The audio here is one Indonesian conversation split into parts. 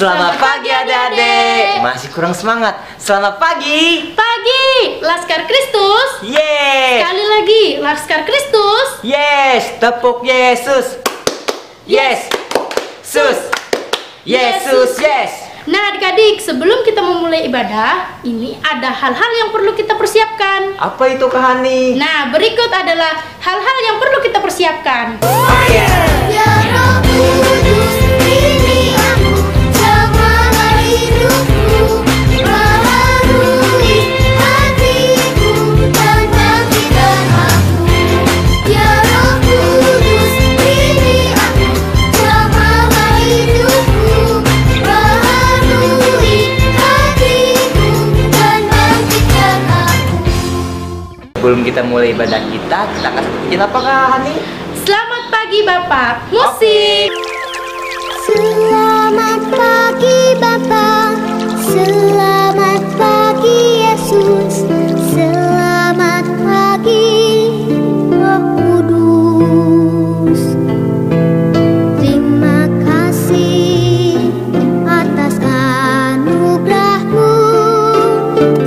Selamat pagi adik-adik. Masih kurang semangat. Selamat pagi. Pagi, Laskar Kristus. Yes. Sekali lagi, Laskar Kristus. Yes. Tepuk Yesus. Yes. Sus. Yesus. Yes. Nah adik-adik, sebelum kita memulai ibadah, ini ada hal-hal yang perlu kita persiapkan. Apa itu Kak Hani? Nah, berikut adalah hal-hal yang perlu kita persiapkan. Oh yeah. Ya Roh Kudus, ini aku, semangat hidupku, baharui hatiku, dan bangkitkan aku. Ya Roh Kudus, ini aku, semangat hidupku, baharui hatiku, dan bangkitkan aku. Sebelum kita mulai ibadah kita akan bikin apa Kak Hani? Selamat pagi Bapak. Musik. Selamat pagi Bapa, selamat pagi Yesus, selamat pagi Roh Kudus. Terima kasih atas anugerah-Mu,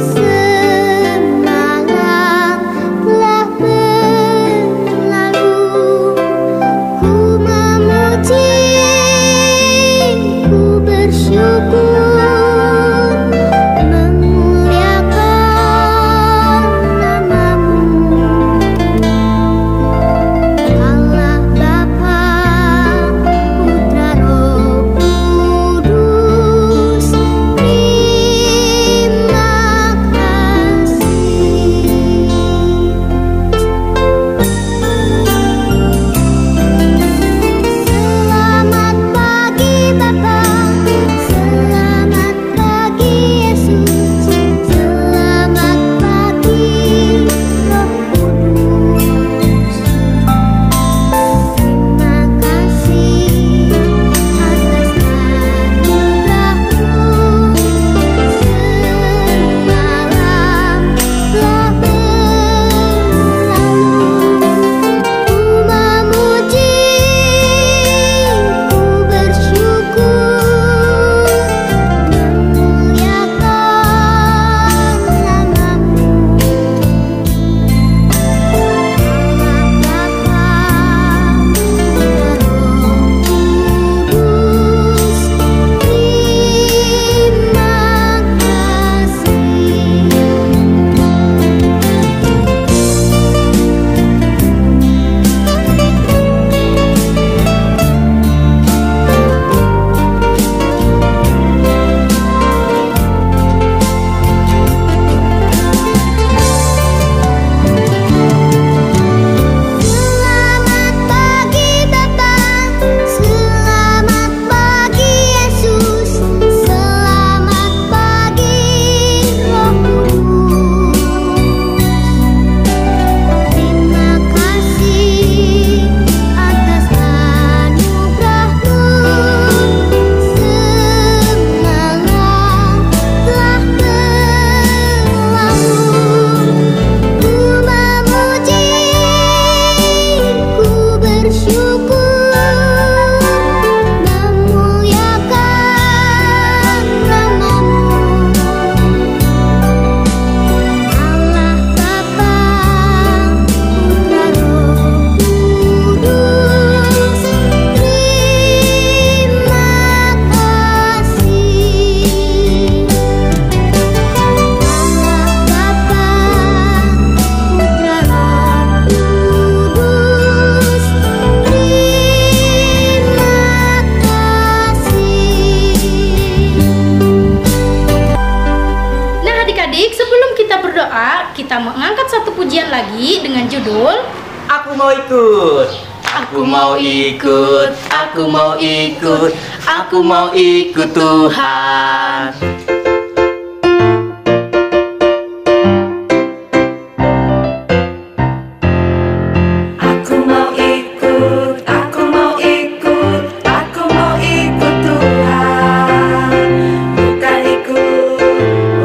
semalam telah berlalu. Ku memuji, ku bersyukur, memuliakan nama-Mu. Allah Bapa, Putra Roh Kudus, terima kasih. Selamat pagi Bapa, selamat pagi Yesus, selamat pagi Roh Kudus. Terima kasih atas anugerah-Mu, semalam telah berlalu. Ku memuji, ku bersyukur, memuliakan nama-Mu. Allah Bapa, Putra Roh Kudus, terima Selamat pagi Bapa, selamat pagi Yesus, selamat pagi Roh Kudus. Terima kasih atas anugerah-Mu, semalam telah berlalu. Ku memuji, ku bersyukur, memuliakan nama-Mu. Allah Bapa, Putra Roh Kudus, terima kasih. Allah Bapa, Putra Roh Kudus, terima kasih. Nah adik-adik, sebelum kita berdoa, kita mengangkat satu pujian lagi dengan judul Aku mau ikut. Aku mau ikut. Aku mau ikut. Aku mau ikut Tuhan. Aku mau ikut, aku mau ikut, aku mau ikut Tuhan. Bukan ikut,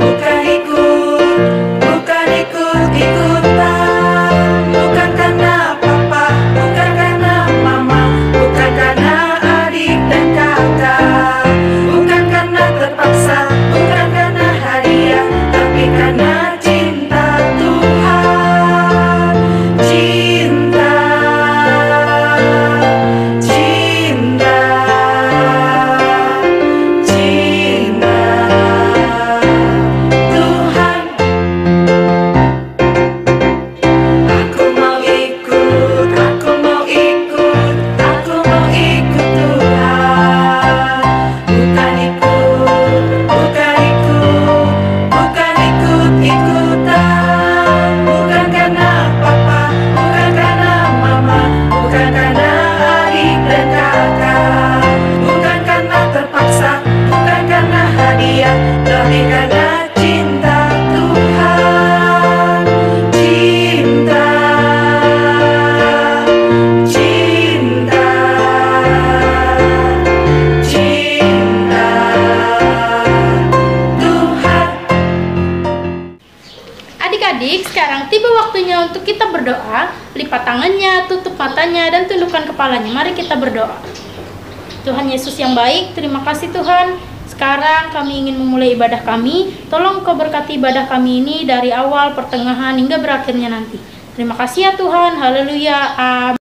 bukan ikut, bukan ikut-ikutan. Bukan karena papa, bukan karena mama, bukan karena adik dan kakak. Bukan karena waktunya untuk kita berdoa. Lipat tangannya, tutup matanya, dan tundukkan kepalanya. Mari kita berdoa. Tuhan Yesus yang baik, terima kasih Tuhan. Sekarang kami ingin memulai ibadah kami. Tolong Kau berkati ibadah kami ini dari awal, pertengahan, hingga berakhirnya nanti. Terima kasih ya Tuhan. Haleluya. Amin.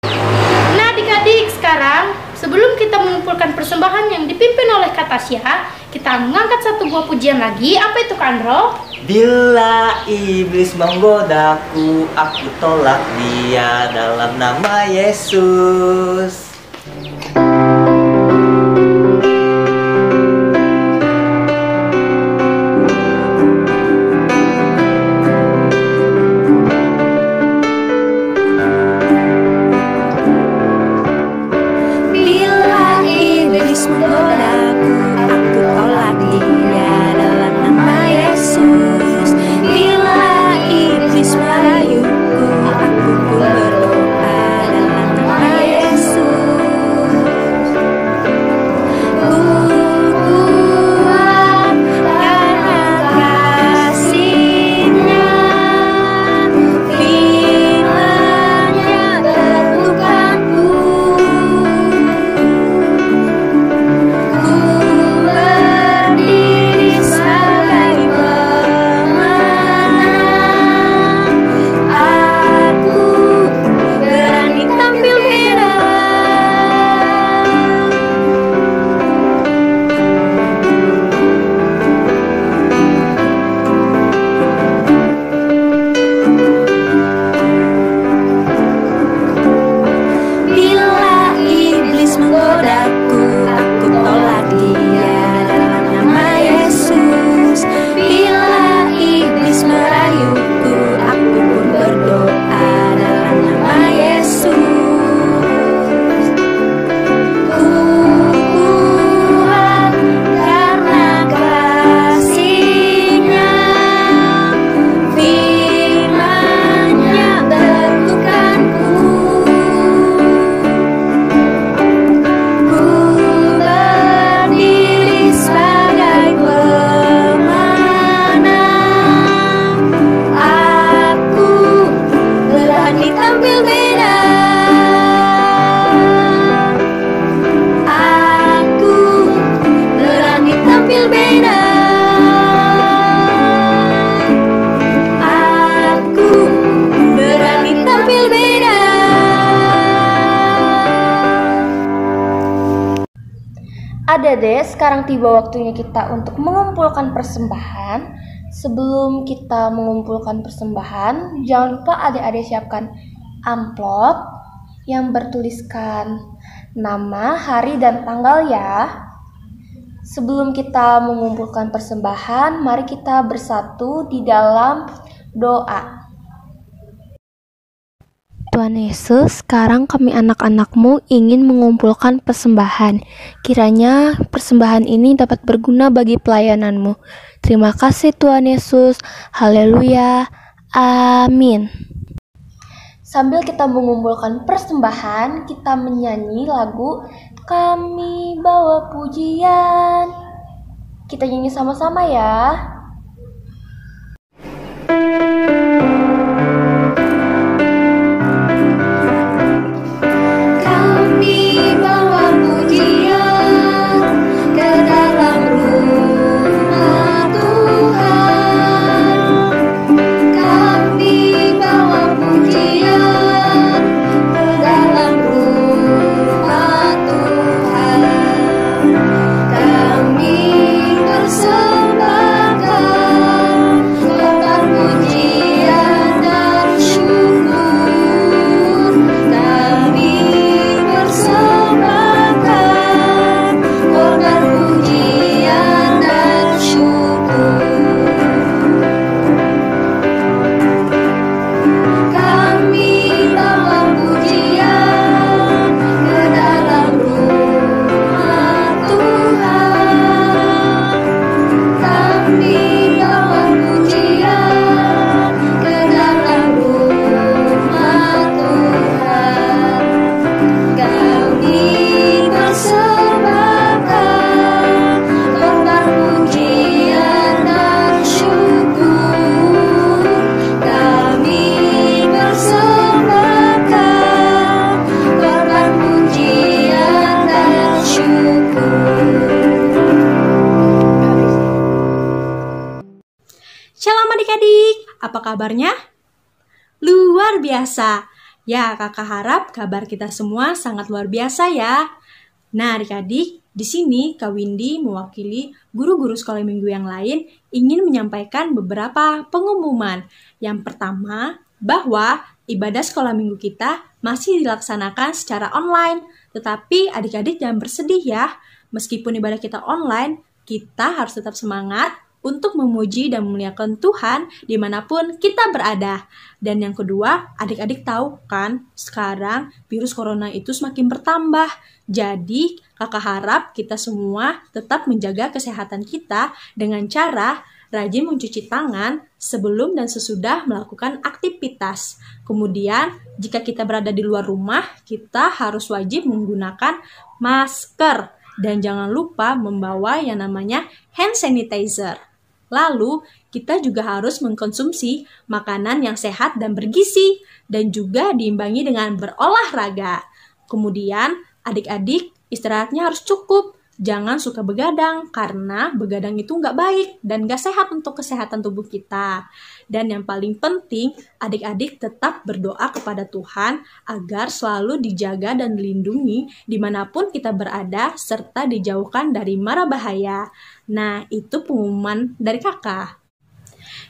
Nah adik-adik, sekarang sebelum kita mengumpulkan persembahan yang dipimpin oleh Kak Tasya, kita mengangkat satu buah pujian lagi. Apa itu Kak Andro? Bila iblis menggodaku, aku tolak dia dalam nama Yesus. Bila iblis menggodaku, aku tolak dia dalam nama Yesus. Bila iblis merayuku, aku pun berdoa dalam nama Yesus. Ku kuat karena kasih-Nya, firman-Nya terlukanku. Ku berdiri sebagai pemenang. Aku berani tampil beda. Bila iblis menggodaku, aku tolak dia dalam nama Yesus. Bila iblis merayuku, aku pun berdoa dalam nama Yesus. Ku kuat karena kasih-Nya, firman-Nya terlukanku. Ku berdiri sebagai pemenang. Aku berani tampil beda. Aku berani tampil beda. Aku berani tampil beda. Ada deh, sekarang tiba waktunya kita untuk mengumpulkan persembahan. Sebelum kita mengumpulkan persembahan, jangan lupa adik-adik siapkan amplop yang bertuliskan nama, hari, dan tanggal ya. Sebelum kita mengumpulkan persembahan, mari kita bersatu di dalam doa. Tuhan Yesus, sekarang kami anak-anak-Mu ingin mengumpulkan persembahan. Kiranya persembahan ini dapat berguna bagi pelayanan-Mu. Terima kasih Tuhan Yesus. Haleluya. Amin. Sambil kita mengumpulkan persembahan, kita menyanyi lagu Kami Bawa Pujian. Kita nyanyi sama-sama ya. Kami bawa pujian ke dalam rumah Tuhan. Kami bawa pujian ke dalam rumah Tuhan. Kami bersembahkan adik-adik, apa kabarnya? Luar biasa. Ya, kakak harap kabar kita semua sangat luar biasa ya. Nah, adik-adik, di sini Kak Windy mewakili guru-guru sekolah minggu yang lain ingin menyampaikan beberapa pengumuman. Yang pertama, bahwa ibadah sekolah minggu kita masih dilaksanakan secara online. Tetapi adik-adik jangan bersedih ya. Meskipun ibadah kita online, kita harus tetap semangat untuk memuji dan memuliakan Tuhan dimanapun kita berada. Dan yang kedua, adik-adik tahu kan, sekarang virus corona itu semakin bertambah. Jadi, kakak harap kita semua tetap menjaga kesehatan kita dengan cara rajin mencuci tangan sebelum dan sesudah melakukan aktivitas. Kemudian, jika kita berada di luar rumah, kita harus wajib menggunakan masker. Dan jangan lupa membawa yang namanya hand sanitizer. Lalu, kita juga harus mengkonsumsi makanan yang sehat dan bergizi, dan juga diimbangi dengan berolahraga. Kemudian, adik-adik istirahatnya harus cukup. Jangan suka begadang, karena begadang itu nggak baik dan nggak sehat untuk kesehatan tubuh kita. Dan yang paling penting, adik-adik tetap berdoa kepada Tuhan agar selalu dijaga dan dilindungi dimanapun kita berada, serta dijauhkan dari mara bahaya. Nah, itu pengumuman dari kakak.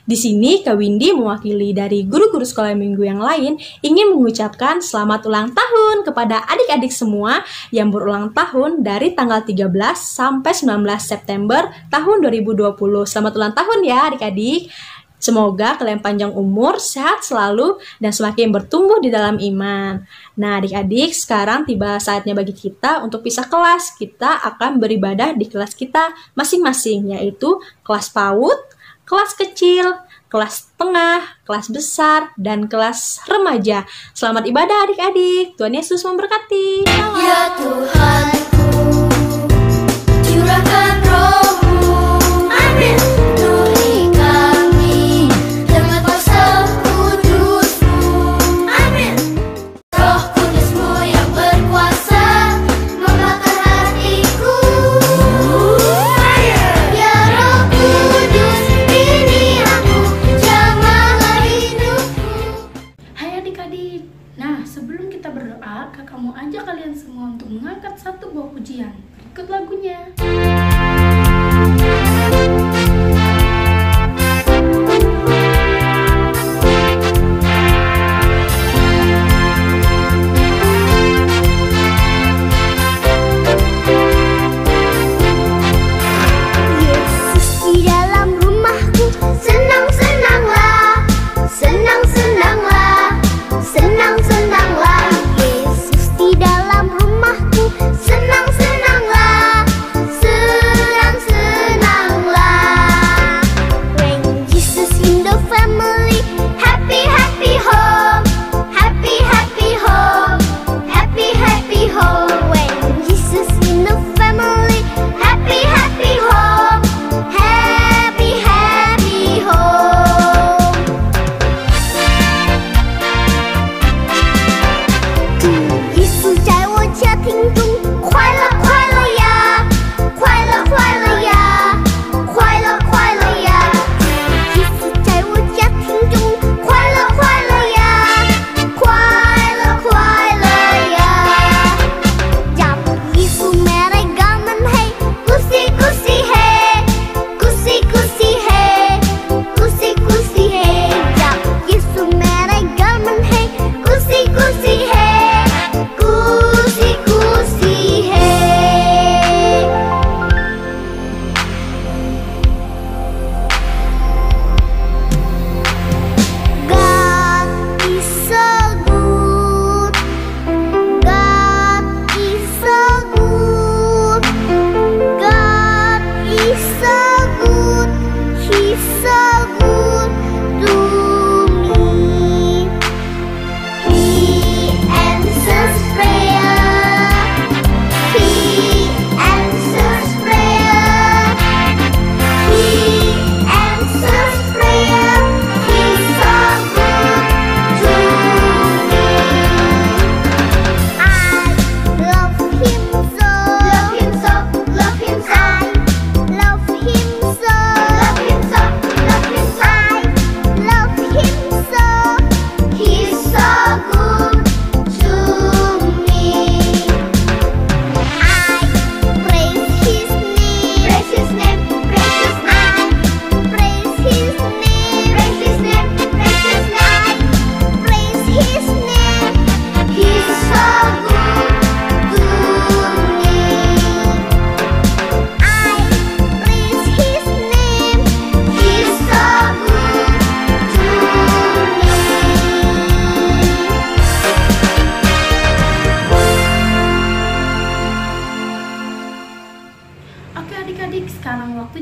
Di sini Kak Windy mewakili dari guru-guru sekolah minggu yang lain ingin mengucapkan selamat ulang tahun kepada adik-adik semua yang berulang tahun dari tanggal 13 sampai 19 September tahun 2020. Selamat ulang tahun ya adik-adik. Semoga kalian panjang umur, sehat selalu, dan semakin bertumbuh di dalam iman. Nah adik-adik, sekarang tiba saatnya bagi kita untuk pisah kelas. Kita akan beribadah di kelas kita masing-masing, yaitu kelas PAUD, kelas kecil, kelas tengah, kelas besar, dan kelas remaja. Selamat ibadah adik-adik. Tuhan Yesus memberkati. Ya Tuhanku, curahkan roh-Mu. Amin. Penuhi kami dengan kuasa kudus-Mu. Amin. Roh Kudus-Mu yang berkuasa membakar hatiku. Ya Roh Kudus, ini aku, jamahlah hidupku. Hai adik-adik. Nah, sebelum kita berdoa, kakak mau ajak kalian semua untuk mengangkat satu buah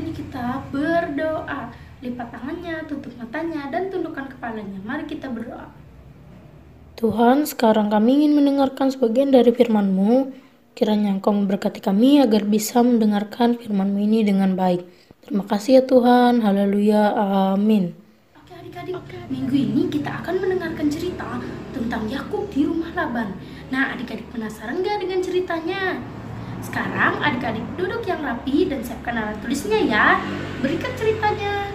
ini kita berdoa. Lipat tangannya, tutup matanya, dan tundukkan kepalanya. Mari kita berdoa. Tuhan, sekarang kami ingin mendengarkan sebagian dari firman-Mu. Kiranya Engkau memberkati kami agar bisa mendengarkan firman-Mu ini dengan baik. Terima kasih ya Tuhan. Haleluya. Amin. Oke adik-adik, minggu ini kita akan mendengarkan cerita tentang Yakub di rumah Laban. Nah, adik-adik penasaran gak dengan ceritanya? Sekarang adik-adik duduk yang rapi dan siapkan alat tulisnya ya. Berikan ceritanya.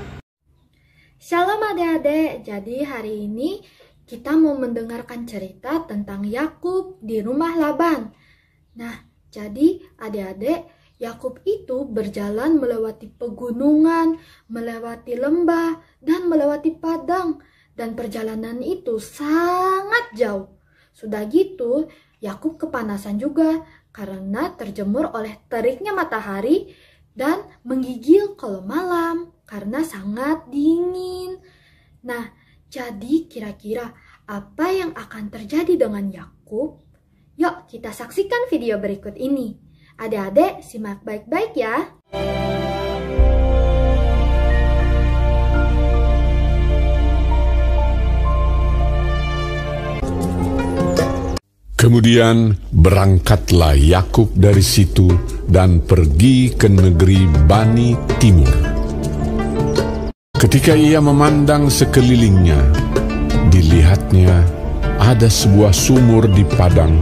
Shalom adik-adik, jadi hari ini kita mau mendengarkan cerita tentang Yakub di rumah Laban. Nah, jadi adik-adik, Yakub itu berjalan melewati pegunungan, melewati lembah, dan melewati padang. Dan perjalanan itu sangat jauh. Sudah gitu, Yakub kepanasan juga karena terjemur oleh teriknya matahari dan menggigil kalau malam karena sangat dingin. Nah, jadi kira-kira apa yang akan terjadi dengan Yakub? Yuk kita saksikan video berikut ini. Adik-adik simak baik-baik ya. Kemudian berangkatlah Yakub dari situ dan pergi ke negeri Bani Timur. Ketika ia memandang sekelilingnya, dilihatnya ada sebuah sumur di padang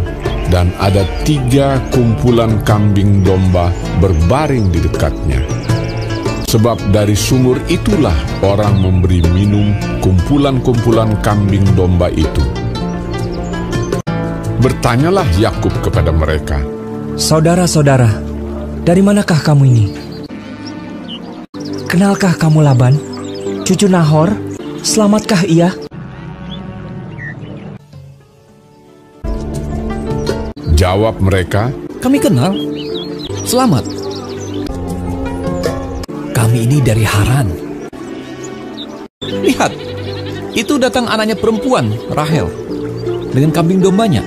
dan ada 3 kumpulan kambing domba berbaring di dekatnya. Sebab dari sumur itulah orang memberi minum kumpulan-kumpulan kambing domba itu. Bertanyalah Yakub kepada mereka, "Saudara-saudara, dari manakah kamu ini? Kenalkah kamu Laban, cucu Nahor? Selamatkah ia?" Jawab mereka, "Kami kenal. Selamat. Kami ini dari Haran. Lihat, itu datang anaknya perempuan, Rahel, dengan kambing dombanya."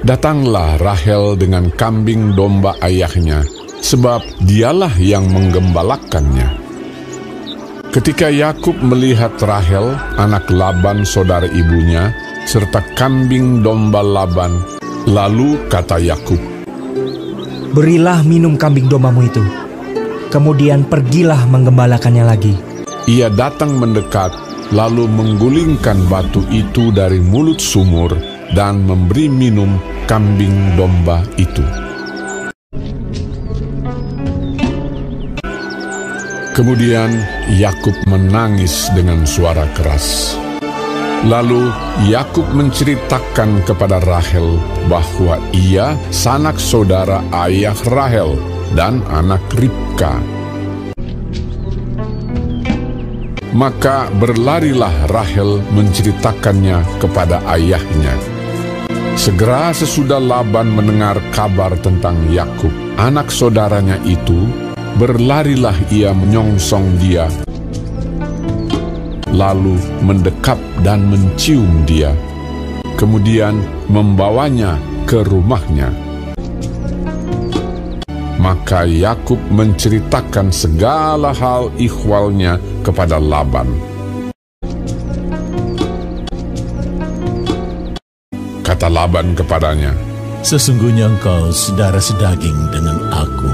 Datanglah Rahel dengan kambing domba ayahnya, sebab dialah yang menggembalakannya. Ketika Yakub melihat Rahel, anak Laban saudara ibunya, serta kambing domba Laban, lalu kata Yakub, "Berilah minum kambing dombamu itu, kemudian pergilah menggembalakannya lagi." Ia datang mendekat, lalu menggulingkan batu itu dari mulut sumur dan memberi minum kambing domba itu. Kemudian Yakub menangis dengan suara keras. Lalu Yakub menceritakan kepada Rahel bahwa ia sanak saudara ayah Rahel dan anak Ribka. Maka berlarilah Rahel menceritakannya kepada ayahnya. Segera sesudah Laban mendengar kabar tentang Yakub, anak saudaranya itu, berlarilah ia menyongsong dia, lalu mendekap dan mencium dia, kemudian membawanya ke rumahnya. Maka Yakub menceritakan segala hal ihwalnya kepada Laban. Kata Laban kepadanya, "Sesungguhnya engkau saudara sedaging dengan aku."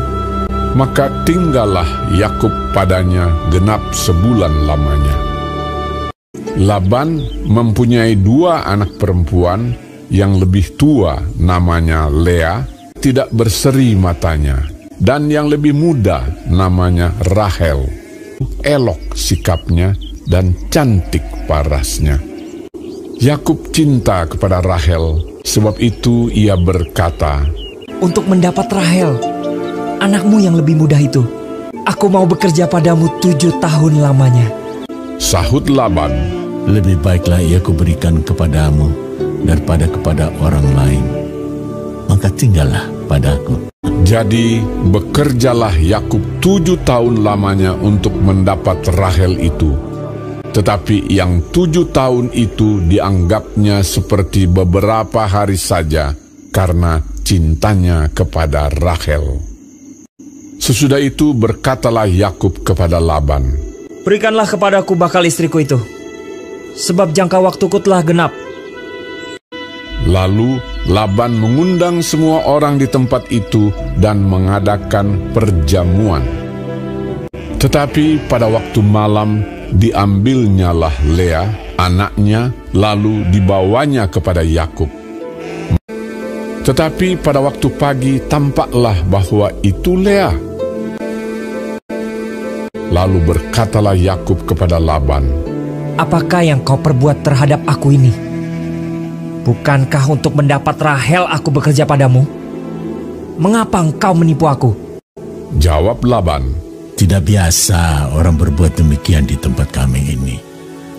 Maka tinggallah Yakub padanya genap sebulan lamanya. Laban mempunyai 2 anak perempuan, yang lebih tua namanya Lea, tidak berseri matanya, dan yang lebih muda namanya Rahel, elok sikapnya dan cantik parasnya. Yakub cinta kepada Rahel, sebab itu ia berkata, "Untuk mendapat Rahel, anakmu yang lebih muda itu, aku mau bekerja padamu 7 tahun lamanya." Sahut Laban, "Lebih baiklah ia kuberikan kepadamu daripada kepada orang lain. Maka tinggallah padaku." Jadi bekerjalah Yakub 7 tahun lamanya untuk mendapat Rahel itu. Tetapi yang 7 tahun itu dianggapnya seperti beberapa hari saja karena cintanya kepada Rahel. Sesudah itu berkatalah Yakub kepada Laban, Berikanlah kepadaku bakal istriku itu, sebab jangka waktuku telah genap. Lalu Laban mengundang semua orang di tempat itu dan mengadakan perjamuan. Tetapi pada waktu malam diambilnyalah Lea, anaknya, lalu dibawanya kepada Yakub. Tetapi pada waktu pagi tampaklah bahwa itu Lea. Lalu berkatalah Yakub kepada Laban, Apakah yang kau perbuat terhadap aku ini? Bukankah untuk mendapat Rahel aku bekerja padamu? Mengapa engkau menipu aku? Jawab Laban, Tidak biasa orang berbuat demikian di tempat kami ini,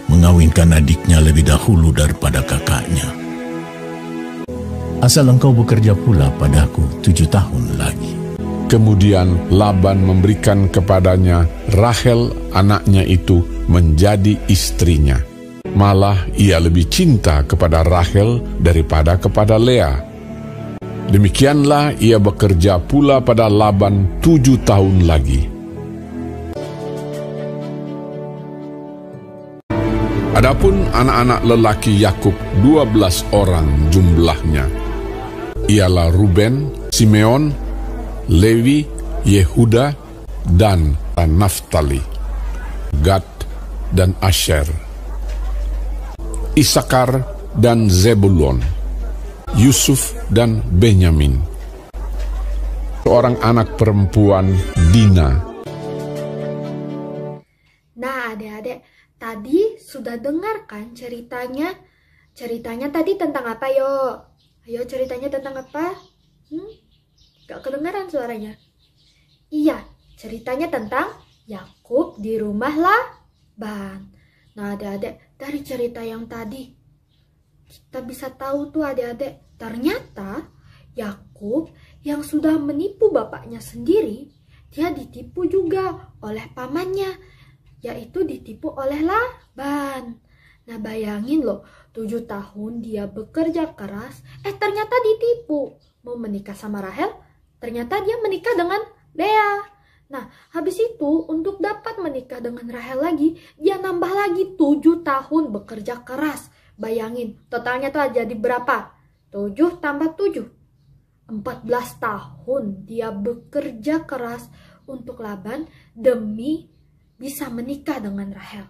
mengawinkan adiknya lebih dahulu daripada kakaknya. Asal engkau bekerja pula padaku 7 tahun lagi. Kemudian Laban memberikan kepadanya Rahel anaknya itu menjadi istrinya. Malah ia lebih cinta kepada Rahel daripada kepada Lea. Demikianlah ia bekerja pula pada Laban 7 tahun lagi. Adapun anak-anak lelaki Yakub 12 orang jumlahnya. Ialah Ruben, Simeon, Lewi, Yehuda, dan Naftali, Gad dan Asher, Isakar dan Zebulon, Yusuf dan Benyamin. Seorang anak perempuan Dina. Nah, adik-adik, tadi sudah dengar kan ceritanya? Ceritanya tadi tentang apa, yo? Ayo, ceritanya tentang apa? Gak kedengaran suaranya. Iya, ceritanya tentang Yakub di rumah Laban. Nah, adik-adik, dari cerita yang tadi kita bisa tahu tuh adik-adik, ternyata Yakub yang sudah menipu bapaknya sendiri, dia ditipu juga oleh pamannya, yaitu ditipu oleh Laban. Nah, bayangin loh, 7 tahun dia bekerja keras, ternyata ditipu. Mau menikah sama Rahel, ternyata dia menikah dengan Lea. Nah, habis itu untuk dapat menikah dengan Rahel lagi, dia nambah lagi 7 tahun bekerja keras. Bayangin, totalnya tuh jadi berapa? 7 tambah 7. 14 tahun dia bekerja keras untuk Laban demi bisa menikah dengan Rahel.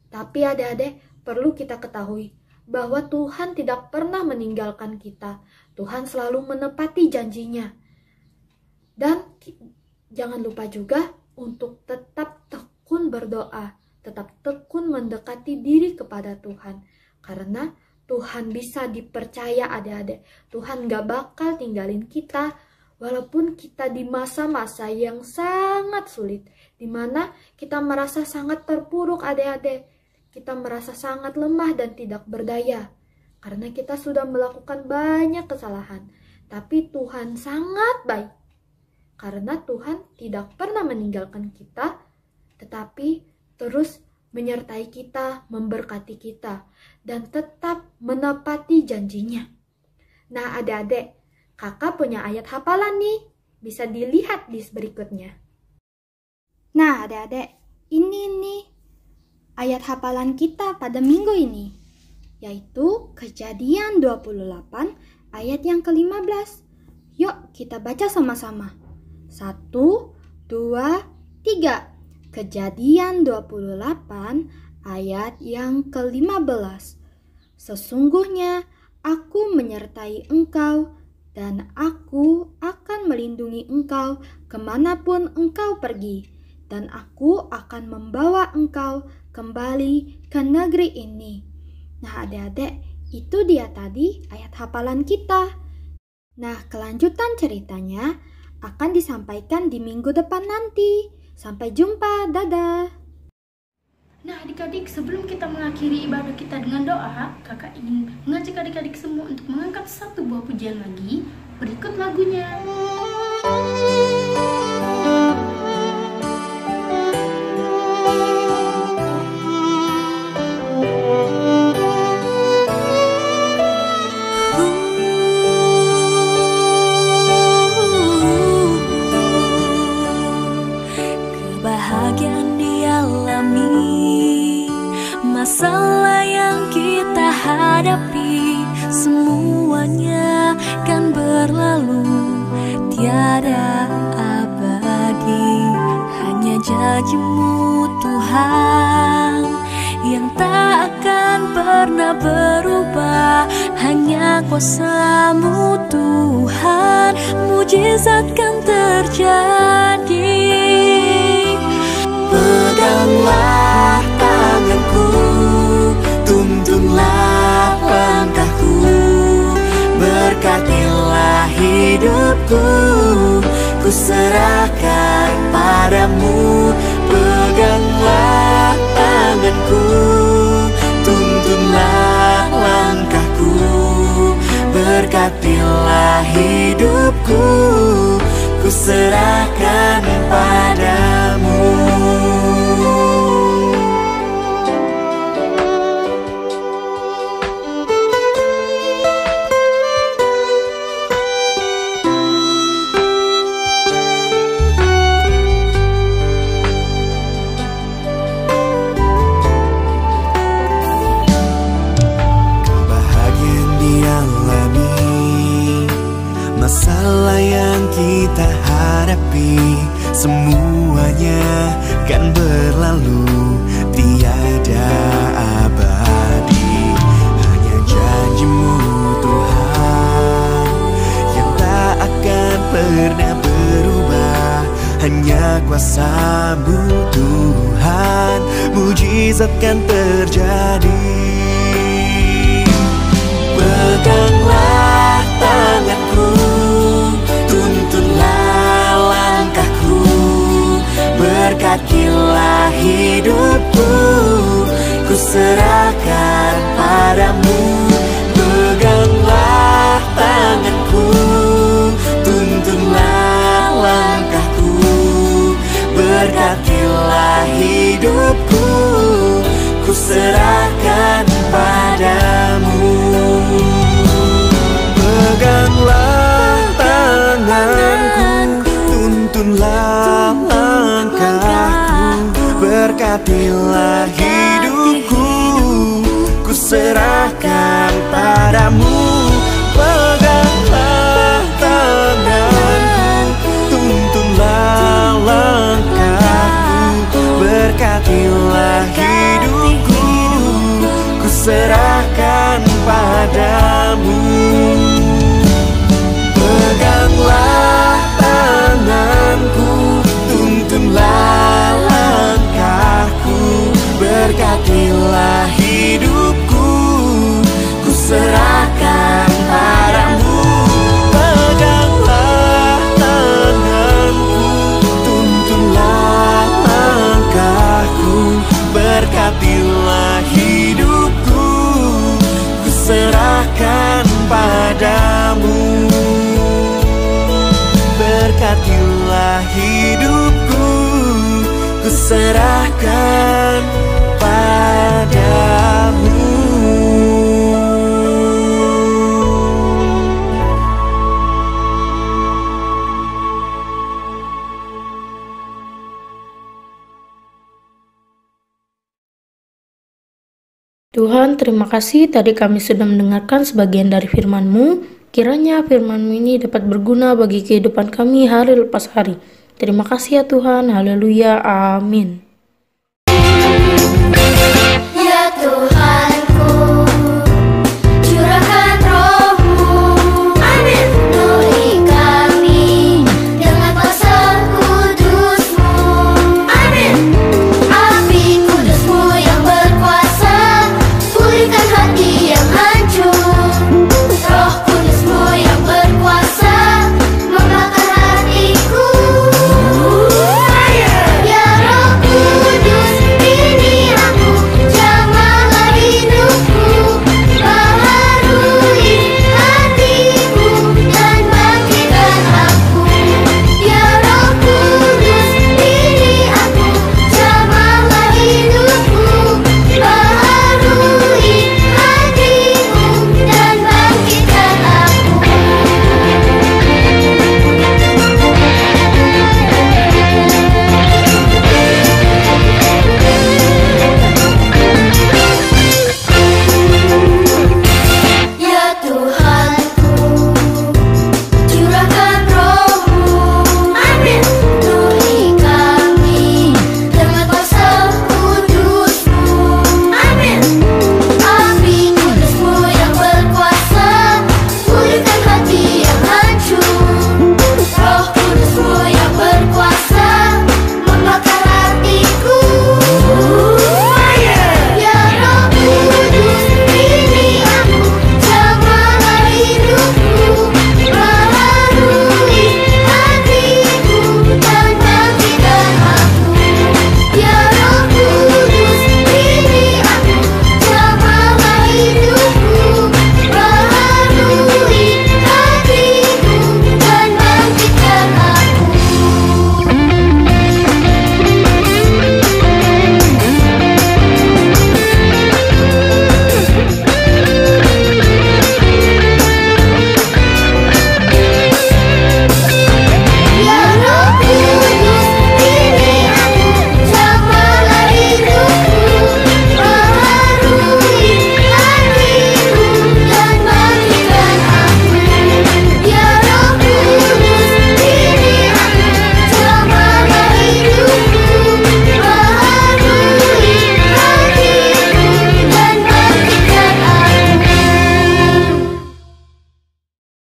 Tapi adik-adik, perlu kita ketahui bahwa Tuhan tidak pernah meninggalkan kita. Tuhan selalu menepati janjinya. Dan jangan lupa juga untuk tetap tekun berdoa, tetap tekun mendekati diri kepada Tuhan. Karena Tuhan bisa dipercaya adik-adik. Tuhan gak bakal tinggalin kita walaupun kita di masa-masa yang sangat sulit, di mana kita merasa sangat terpuruk adik-adik. Kita merasa sangat lemah dan tidak berdaya karena kita sudah melakukan banyak kesalahan. Tapi Tuhan sangat baik karena Tuhan tidak pernah meninggalkan kita, tetapi terus menyertai kita, memberkati kita, dan tetap menepati janjinya. Nah, adik-adik, kakak punya ayat hafalan nih, bisa dilihat di berikutnya. Nah, adik-adik, ini nih ayat hafalan kita pada minggu ini, yaitu Kejadian 28 ayat yang ke-15. Yuk kita baca sama-sama. 1, 2, 3. Kejadian 28 ayat yang ke-15. Sesungguhnya aku menyertai engkau dan aku akan melindungi engkau kemanapun engkau pergi. Dan aku akan membawa engkau kembali ke negeri ini. Nah, adik-adik, itu dia tadi ayat hafalan kita. Nah, kelanjutan ceritanya akan disampaikan di minggu depan nanti. Sampai jumpa, dadah. Nah, adik-adik, sebelum kita mengakhiri ibadah kita dengan doa, kakak ingin mengajak adik-adik semua untuk mengangkat satu buah pujian lagi. Berikut lagunya. kebahagiaan dialami, masalah yang kita hadapi semuanya kan berlalu, tiada abadi. Hanya janji-Mu Tuhan yang tak akan pernah berubah, hanya kuasa-Mu Tuhan, mujizat kan terjadi. Peganglah tanganku, tuntunlah langkahku, berkatilah hidupku, ku serahkan padamu. Peganglah tanganku, tuntunlah langkahku, berkatilah hidupku, ku serahkan padamu. Masalah yang kita hadapi semuanya kan berlalu, tiada abadi. Hanya janji-Mu Tuhan yang tak akan pernah berubah, hanya kuasa-Mu Tuhan, mujizat kan terjadi. Peganglah tanganku, tuntunlah langkahku, berkatilah hidupku, ku serahkan padamu. Peganglah tanganku, tuntunlah langkahku, berkatilah hidupku, ku serahkan padamu. Peganglah tanganku, tuntunlah langkahku, berkatilah hidupku, ku serahkan padamu. Peganglah tanganku, tuntunlah langkahku, berkatilah hidupku, ku serahkan padamu. Peganglah tanganku, tuntunlah langkahku, berkatilah hidupku, ku serahkan padamu. Peganglah tanganku, tuntunlah langkahku, berkatilah hidupku, ku serahkan padamu. Berkatilah hidupku, ku serahkan padamu. Tuhan, terima kasih tadi kami sudah mendengarkan sebagian dari firman-Mu. Kiranya firman-Mu ini dapat berguna bagi kehidupan kami hari lepas hari. Terima kasih ya Tuhan. Haleluya. Amin.